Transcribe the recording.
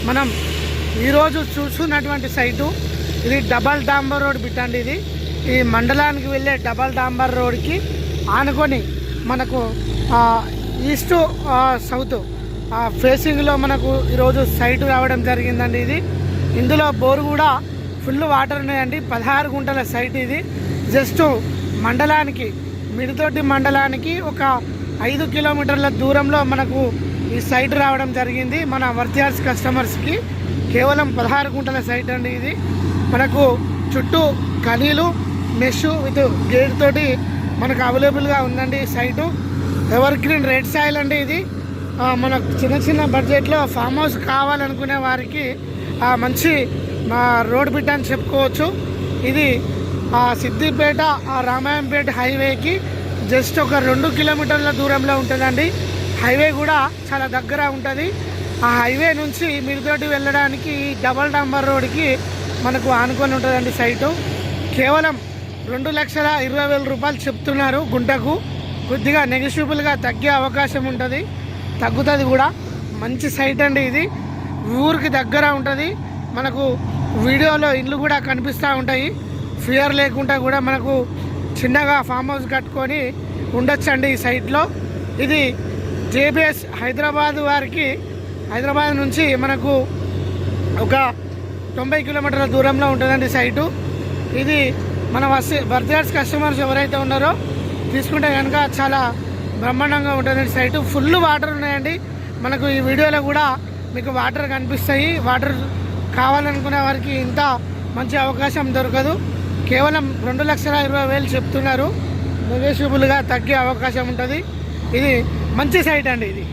మనం ఈరోజు చూస్తున్నటువంటి సైటు ఇది డబల్ డాంబర్ రోడ్ బిట్ అండి. ఇది మండలానికి వెళ్ళే డబల్ డాంబర్ రోడ్కి ఆనుకొని మనకు ఈస్ట్ సౌత్ ఫేసింగ్లో మనకు ఈరోజు సైటు రావడం జరిగిందండి. ఇందులో బోరు కూడా ఫుల్ వాటర్ ఉన్నాయండి. 16 గుంటల సైట్ ఇది. జస్ట్ మండలానికి మిడితోటి మండలానికి ఒక 5 కిలోమీటర్ల దూరంలో మనకు ఈ సైట్ రావడం జరిగింది. మన వర్తియార్స్ కస్టమర్స్కి కేవలం 16 గుంటల సైట్ అండి. ఇది మనకు చుట్టూ ఖనీలు మెష్ విత్ గేట్ తోటి మనకు అవైలబుల్గా ఉందండి. Site evergreen red soil అండి. ఇది మనకు చిన్న బడ్జెట్లో ఫామ్ హౌస్ కావాలనుకునే వారికి మంచి రోడ్ బిట్ అని చెప్పుకోవచ్చు. ఇది సిద్దిపేట రామాయంపేట హైవేకి జస్ట్ ఒక 2 కిలోమీటర్ల దూరంలో ఉంటుందండి. హైవే కూడా చాలా దగ్గర ఉంటుంది. ఆ హైవే నుంచి మిడితోటి వెళ్ళడానికి డబల్ డాంబర్ రోడ్కి మనకు ఆనుకొని ఉంటుందండి సైటు. కేవలం 2,20,000 రూపాయలు చెప్తున్నారు గుంటకు. కొద్దిగా నెగిషియబుల్గా తగ్గే అవకాశం ఉంటుంది, తగ్గుతుంది కూడా. మంచి సైట్ అండి. ఇది ఊరికి దగ్గర ఉంటుంది. మనకు వీడియోలో ఇల్లు కూడా కనిపిస్తూ ఉంటాయి. ఫియర్ లేకుండా కూడా మనకు చిన్నగా ఫామ్ హౌస్ కట్టుకొని ఉండొచ్చండి ఈ సైట్లో. ఇది జేబీఎస్ హైదరాబాద్ వారికి హైదరాబాద్ నుంచి మనకు ఒక 90 కిలోమీటర్ల దూరంలో ఉంటుందండి సైటు. ఇది మన వర్తియార్స్ కస్టమర్స్ ఎవరైతే ఉన్నారో తీసుకుంటే కనుక చాలా బ్రహ్మాండంగా ఉంటుందండి సైటు. ఫుల్ వాటర్ ఉన్నాయండి. మనకు ఈ వీడియోలో కూడా మీకు వాటర్ కనిపిస్తాయి. వాటర్ కావాలనుకునే వారికి ఇంత మంచి అవకాశం దొరకదు. కేవలం 2,20,000 చెప్తున్నారు. నెగోషియబుల్గా తగ్గే అవకాశం ఉంటుంది. ఇది మంచి సైట్ అండి. ఇది